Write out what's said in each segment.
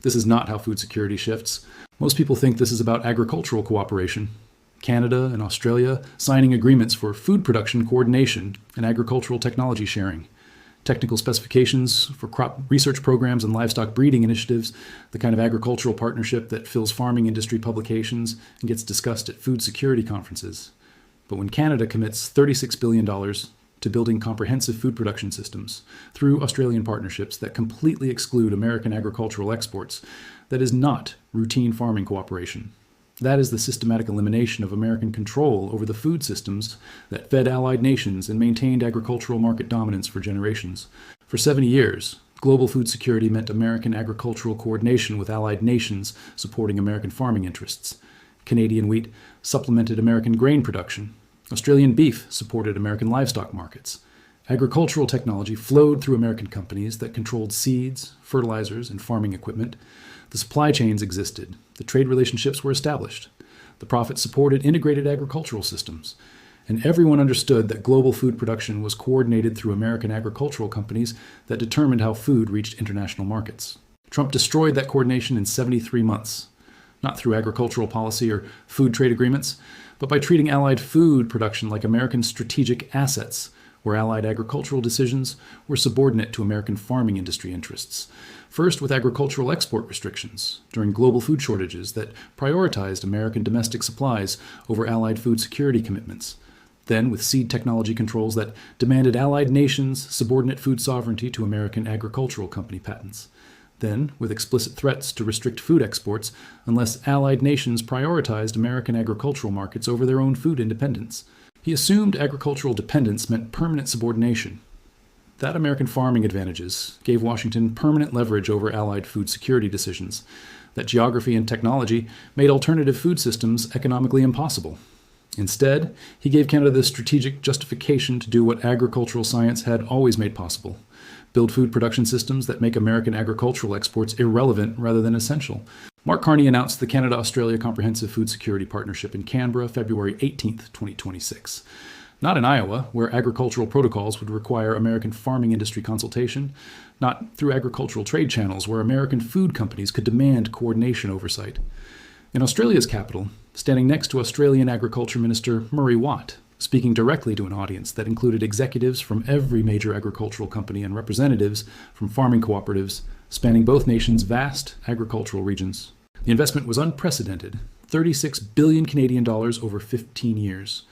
This is not how food security shifts. Most people think this is about agricultural cooperation. Canada and Australia signing agreements for food production coordination and agricultural technology sharing, technical specifications for crop research programs and livestock breeding initiatives, the kind of agricultural partnership that fills farming industry publications and gets discussed at food security conferences. But when Canada commits $36 billion to building comprehensive food production systems through Australian partnerships that completely exclude American agricultural exports, that is not routine farming cooperation. That is the systematic elimination of American control over the food systems that fed allied nations and maintained agricultural market dominance for generations. For 70 years, global food security meant American agricultural coordination with allied nations supporting American farming interests. Canadian wheat supplemented American grain production. Australian beef supported American livestock markets. Agricultural technology flowed through American companies that controlled seeds, fertilizers, and farming equipment. The supply chains existed. The trade relationships were established. The profits supported integrated agricultural systems. And everyone understood that global food production was coordinated through American agricultural companies that determined how food reached international markets. Trump destroyed that coordination in 73 months, not through agricultural policy or food trade agreements, but by treating allied food production like American strategic assets, where allied agricultural decisions were subordinate to American farming industry interests. First, with agricultural export restrictions during global food shortages that prioritized American domestic supplies over allied food security commitments. Then, with seed technology controls that demanded allied nations subordinate food sovereignty to American agricultural company patents. Then, with explicit threats to restrict food exports unless allied nations prioritized American agricultural markets over their own food independence. He assumed agricultural dependence meant permanent subordination. That American farming advantages gave Washington permanent leverage over allied food security decisions. That geography and technology made alternative food systems economically impossible. Instead, he gave Canada the strategic justification to do what agricultural science had always made possible: build food production systems that make American agricultural exports irrelevant rather than essential. Mark Carney announced the Canada-Australia Comprehensive Food Security Partnership in Canberra, February 18, 2026. Not in Iowa, where agricultural protocols would require American farming industry consultation, not through agricultural trade channels where American food companies could demand coordination oversight. In Australia's capital, standing next to Australian Agriculture Minister Murray Watt, speaking directly to an audience that included executives from every major agricultural company and representatives from farming cooperatives spanning both nations' vast agricultural regions. The investment was unprecedented, 36 billion Canadian dollars over 15 years,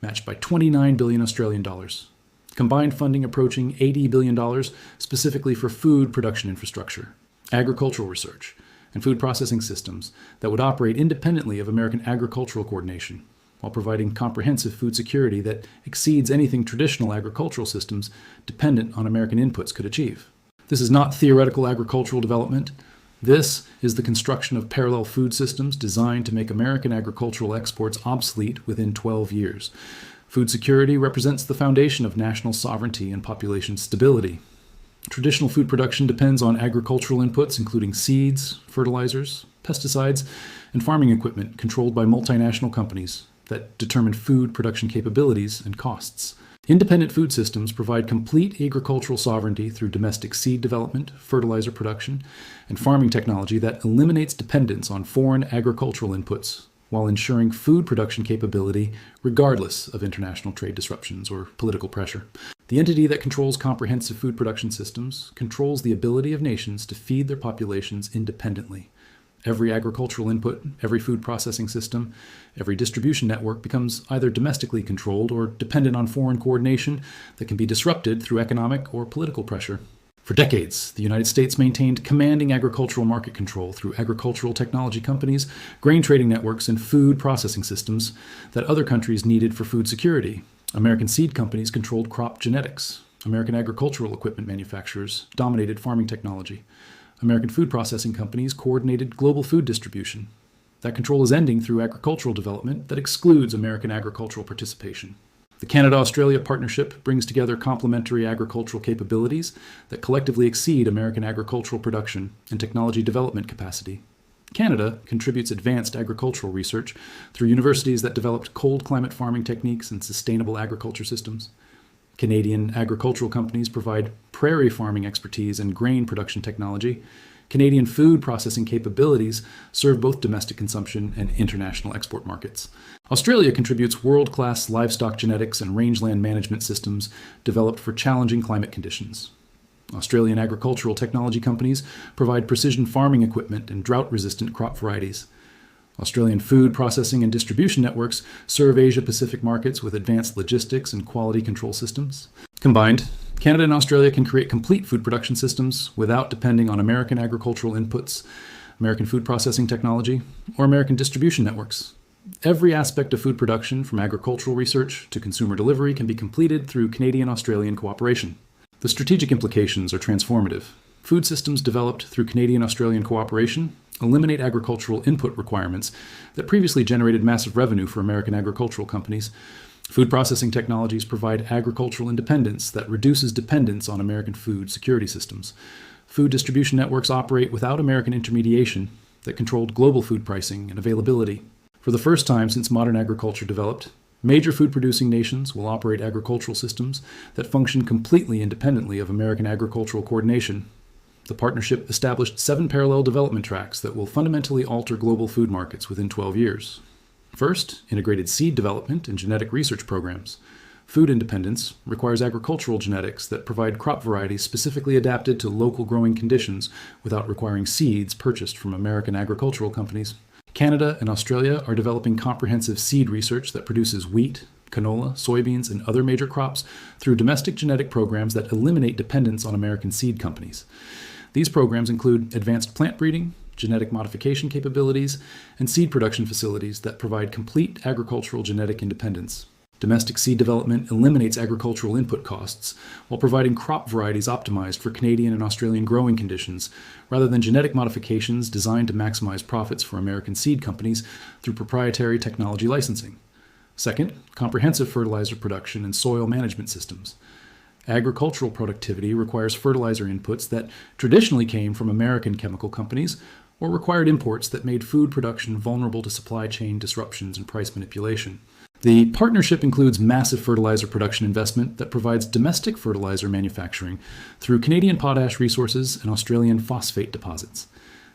matched by 29 billion Australian dollars. Combined funding approaching $80 billion specifically for food production infrastructure, agricultural research, and food processing systems that would operate independently of American agricultural coordination, while providing comprehensive food security that exceeds anything traditional agricultural systems dependent on American inputs could achieve. This is not theoretical agricultural development. This is the construction of parallel food systems designed to make American agricultural exports obsolete within 12 years. Food security represents the foundation of national sovereignty and population stability. Traditional food production depends on agricultural inputs, including seeds, fertilizers, pesticides, and farming equipment controlled by multinational companies that determine food production capabilities and costs. Independent food systems provide complete agricultural sovereignty through domestic seed development, fertilizer production, and farming technology that eliminates dependence on foreign agricultural inputs while ensuring food production capability regardless of international trade disruptions or political pressure. The entity that controls comprehensive food production systems controls the ability of nations to feed their populations independently. Every agricultural input, every food processing system, every distribution network becomes either domestically controlled or dependent on foreign coordination that can be disrupted through economic or political pressure. For decades, the United States maintained commanding agricultural market control through agricultural technology companies, grain trading networks, and food processing systems that other countries needed for food security. American seed companies controlled crop genetics. American agricultural equipment manufacturers dominated farming technology. American food processing companies coordinated global food distribution. That control is ending through agricultural development that excludes American agricultural participation. The Canada-Australia partnership brings together complementary agricultural capabilities that collectively exceed American agricultural production and technology development capacity. Canada contributes advanced agricultural research through universities that developed cold climate farming techniques and sustainable agriculture systems. Canadian agricultural companies provide prairie farming expertise and grain production technology. Canadian food processing capabilities serve both domestic consumption and international export markets. Australia contributes world-class livestock genetics and rangeland management systems developed for challenging climate conditions. Australian agricultural technology companies provide precision farming equipment and drought-resistant crop varieties. Australian food processing and distribution networks serve Asia-Pacific markets with advanced logistics and quality control systems. Combined, Canada and Australia can create complete food production systems without depending on American agricultural inputs, American food processing technology, or American distribution networks. Every aspect of food production, from agricultural research to consumer delivery, can be completed through Canadian-Australian cooperation. The strategic implications are transformative. Food systems developed through Canadian-Australian cooperation eliminate agricultural input requirements that previously generated massive revenue for American agricultural companies. Food processing technologies provide agricultural independence that reduces dependence on American food security systems. Food distribution networks operate without American intermediation that controlled global food pricing and availability. For the first time since modern agriculture developed, major food-producing nations will operate agricultural systems that function completely independently of American agricultural coordination. The partnership established 7 parallel development tracks that will fundamentally alter global food markets within 12 years. First, integrated seed development and genetic research programs. Food independence requires agricultural genetics that provide crop varieties specifically adapted to local growing conditions without requiring seeds purchased from American agricultural companies. Canada and Australia are developing comprehensive seed research that produces wheat, canola, soybeans, and other major crops through domestic genetic programs that eliminate dependence on American seed companies. These programs include advanced plant breeding, genetic modification capabilities, and seed production facilities that provide complete agricultural genetic independence. Domestic seed development eliminates agricultural input costs while providing crop varieties optimized for Canadian and Australian growing conditions, rather than genetic modifications designed to maximize profits for American seed companies through proprietary technology licensing. Second, comprehensive fertilizer production and soil management systems. Agricultural productivity requires fertilizer inputs that traditionally came from American chemical companies or required imports that made food production vulnerable to supply chain disruptions and price manipulation. The partnership includes massive fertilizer production investment that provides domestic fertilizer manufacturing through Canadian potash resources and Australian phosphate deposits.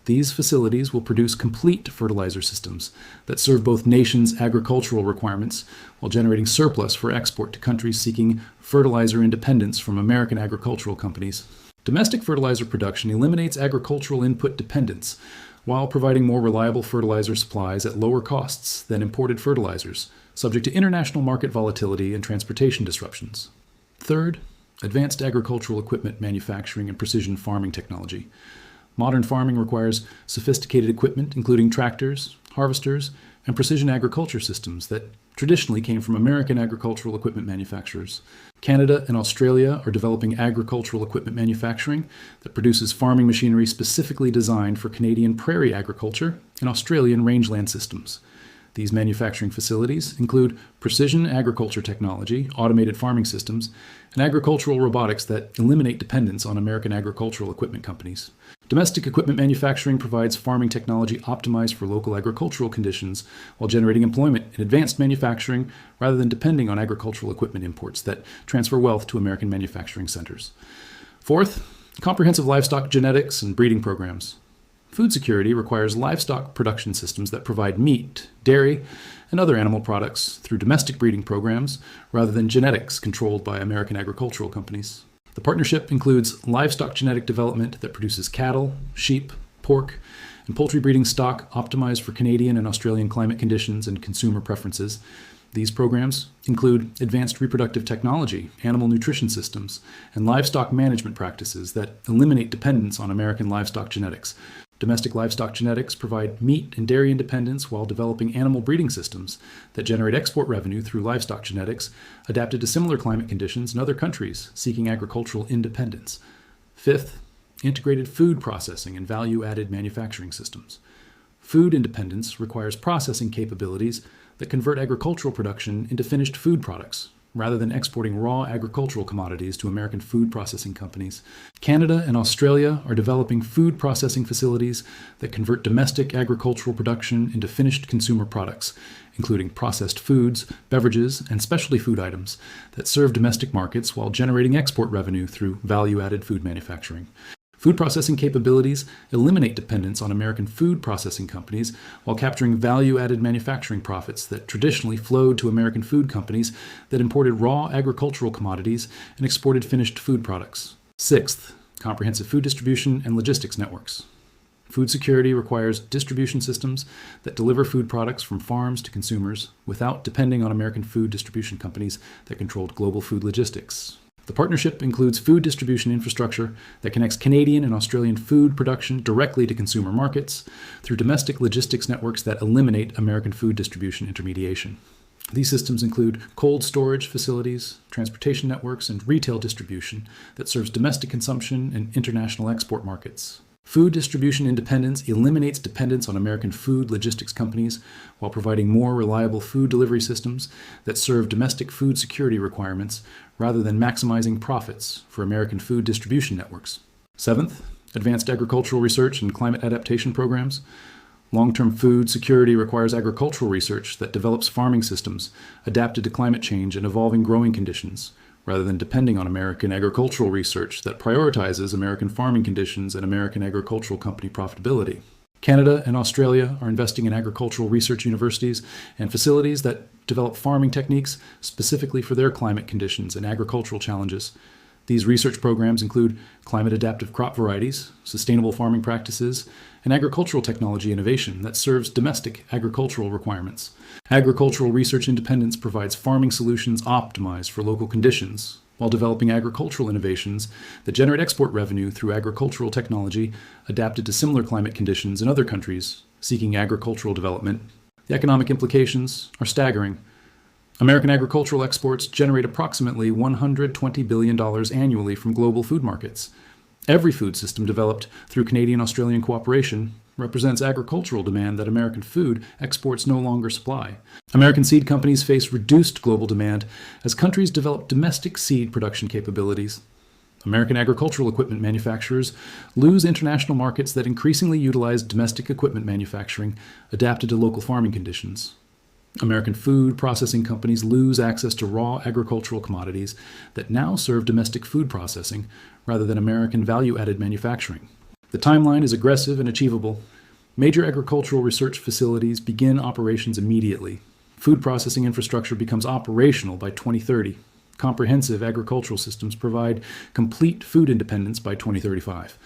These facilities will produce complete fertilizer systems that serve both nations' agricultural requirements while generating surplus for export to countries seeking fertilizer independence from American agricultural companies. Domestic fertilizer production eliminates agricultural input dependence while providing more reliable fertilizer supplies at lower costs than imported fertilizers, subject to international market volatility and transportation disruptions. Third, advanced agricultural equipment manufacturing and precision farming technology. Modern farming requires sophisticated equipment, including tractors, harvesters, and precision agriculture systems that traditionally came from American agricultural equipment manufacturers. Canada and Australia are developing agricultural equipment manufacturing that produces farming machinery specifically designed for Canadian prairie agriculture and Australian rangeland systems. These manufacturing facilities include precision agriculture technology, automated farming systems, and agricultural robotics that eliminate dependence on American agricultural equipment companies. Domestic equipment manufacturing provides farming technology optimized for local agricultural conditions while generating employment in advanced manufacturing rather than depending on agricultural equipment imports that transfer wealth to American manufacturing centers. Fourth, comprehensive livestock genetics and breeding programs. Food security requires livestock production systems that provide meat, dairy, and other animal products through domestic breeding programs rather than genetics controlled by American agricultural companies. The partnership includes livestock genetic development that produces cattle, sheep, pork, and poultry breeding stock optimized for Canadian and Australian climate conditions and consumer preferences. These programs include advanced reproductive technology, animal nutrition systems, and livestock management practices that eliminate dependence on American livestock genetics. Domestic livestock genetics provide meat and dairy independence while developing animal breeding systems that generate export revenue through livestock genetics adapted to similar climate conditions in other countries seeking agricultural independence. Fifth, integrated food processing and value-added manufacturing systems. Food independence requires processing capabilities that convert agricultural production into finished food products, rather than exporting raw agricultural commodities to American food processing companies. Canada and Australia are developing food processing facilities that convert domestic agricultural production into finished consumer products, including processed foods, beverages, and specialty food items that serve domestic markets while generating export revenue through value-added food manufacturing. Food processing capabilities eliminate dependence on American food processing companies while capturing value-added manufacturing profits that traditionally flowed to American food companies that imported raw agricultural commodities and exported finished food products. Sixth, comprehensive food distribution and logistics networks. Food security requires distribution systems that deliver food products from farms to consumers without depending on American food distribution companies that controlled global food logistics. The partnership includes food distribution infrastructure that connects Canadian and Australian food production directly to consumer markets through domestic logistics networks that eliminate American food distribution intermediation. These systems include cold storage facilities, transportation networks, and retail distribution that serves domestic consumption and international export markets. Food distribution independence eliminates dependence on American food logistics companies while providing more reliable food delivery systems that serve domestic food security requirements rather than maximizing profits for American food distribution networks. Seventh, advanced agricultural research and climate adaptation programs. Long-term food security requires agricultural research that develops farming systems adapted to climate change and evolving growing conditions, rather than depending on American agricultural research that prioritizes American farming conditions and American agricultural company profitability. Canada and Australia are investing in agricultural research universities and facilities that develop farming techniques specifically for their climate conditions and agricultural challenges. These research programs include climate-adaptive crop varieties, sustainable farming practices, and agricultural technology innovation that serves domestic agricultural requirements. Agricultural research independence provides farming solutions optimized for local conditions, while developing agricultural innovations that generate export revenue through agricultural technology adapted to similar climate conditions in other countries seeking agricultural development. The economic implications are staggering. American agricultural exports generate approximately $120 billion annually from global food markets. Every food system developed through Canadian-Australian cooperation represents agricultural demand that American food exports no longer supply. American seed companies face reduced global demand as countries develop domestic seed production capabilities. American agricultural equipment manufacturers lose international markets that increasingly utilize domestic equipment manufacturing adapted to local farming conditions. American food processing companies lose access to raw agricultural commodities that now serve domestic food processing rather than American value-added manufacturing. The timeline is aggressive and achievable. Major agricultural research facilities begin operations immediately. Food processing infrastructure becomes operational by 2030. Comprehensive agricultural systems provide complete food independence by 2035.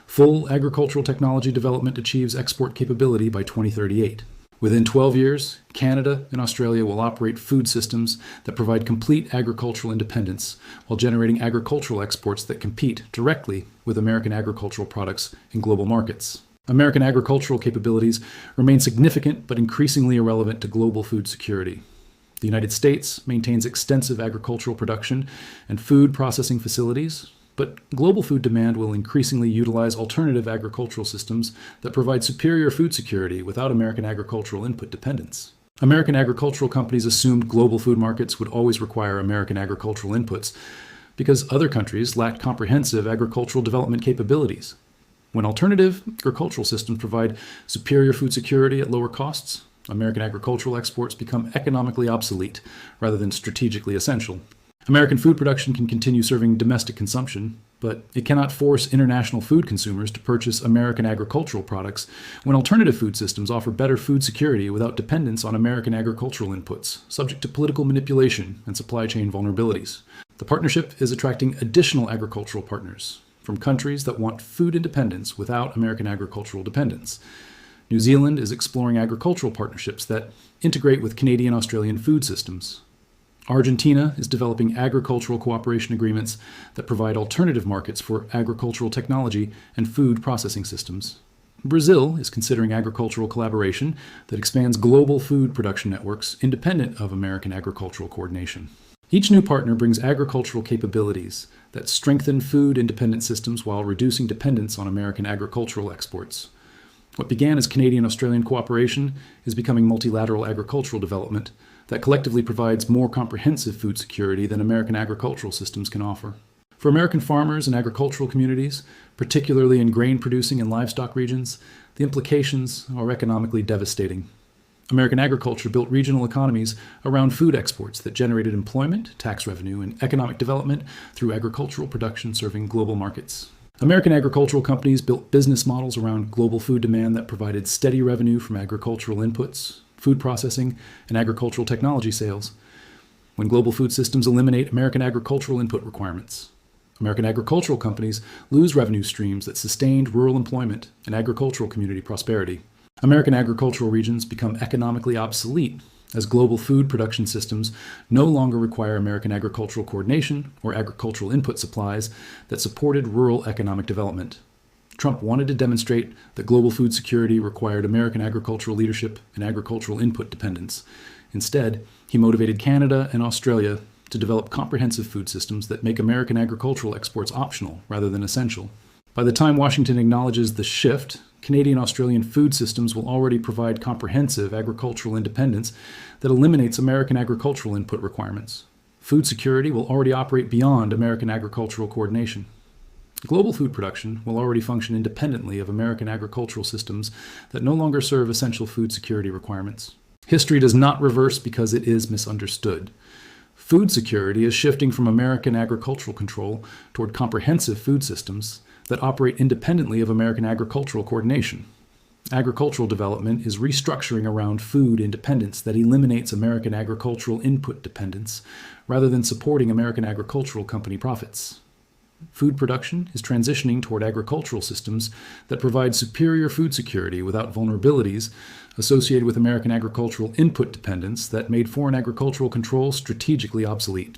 Full agricultural technology development achieves export capability by 2038. Within 12 years, Canada and Australia will operate food systems that provide complete agricultural independence while generating agricultural exports that compete directly with American agricultural products in global markets. American agricultural capabilities remain significant but increasingly irrelevant to global food security. The United States maintains extensive agricultural production and food processing facilities, but global food demand will increasingly utilize alternative agricultural systems that provide superior food security without American agricultural input dependence. American agricultural companies assumed global food markets would always require American agricultural inputs because other countries lacked comprehensive agricultural development capabilities. When alternative agricultural systems provide superior food security at lower costs, American agricultural exports become economically obsolete rather than strategically essential. American food production can continue serving domestic consumption, but it cannot force international food consumers to purchase American agricultural products when alternative food systems offer better food security without dependence on American agricultural inputs, subject to political manipulation and supply chain vulnerabilities. The partnership is attracting additional agricultural partners from countries that want food independence without American agricultural dependence. New Zealand is exploring agricultural partnerships that integrate with Canadian-Australian food systems. Argentina is developing agricultural cooperation agreements that provide alternative markets for agricultural technology and food processing systems. Brazil is considering agricultural collaboration that expands global food production networks independent of American agricultural coordination. Each new partner brings agricultural capabilities that strengthen food independent systems while reducing dependence on American agricultural exports. What began as Canadian-Australian cooperation is becoming multilateral agricultural development that collectively provides more comprehensive food security than American agricultural systems can offer. For American farmers and agricultural communities, particularly in grain-producing and livestock regions, the implications are economically devastating. American agriculture built regional economies around food exports that generated employment, tax revenue, and economic development through agricultural production serving global markets. American agricultural companies built business models around global food demand that provided steady revenue from agricultural inputs, food processing, and agricultural technology sales. When global food systems eliminate American agricultural input requirements, American agricultural companies lose revenue streams that sustained rural employment and agricultural community prosperity. American agricultural regions become economically obsolete as global food production systems no longer require American agricultural coordination or agricultural input supplies that supported rural economic development. Trump wanted to demonstrate that global food security required American agricultural leadership and agricultural input dependence. Instead, he motivated Canada and Australia to develop comprehensive food systems that make American agricultural exports optional rather than essential. By the time Washington acknowledges the shift, Canadian-Australian food systems will already provide comprehensive agricultural independence that eliminates American agricultural input requirements. Food security will already operate beyond American agricultural coordination. Global food production will already function independently of American agricultural systems that no longer serve essential food security requirements. History does not reverse because it is misunderstood. Food security is shifting from American agricultural control toward comprehensive food systems that operate independently of American agricultural coordination. Agricultural development is restructuring around food independence that eliminates American agricultural input dependence rather than supporting American agricultural company profits. Food production is transitioning toward agricultural systems that provide superior food security without vulnerabilities associated with American agricultural input dependence that made foreign agricultural control strategically obsolete.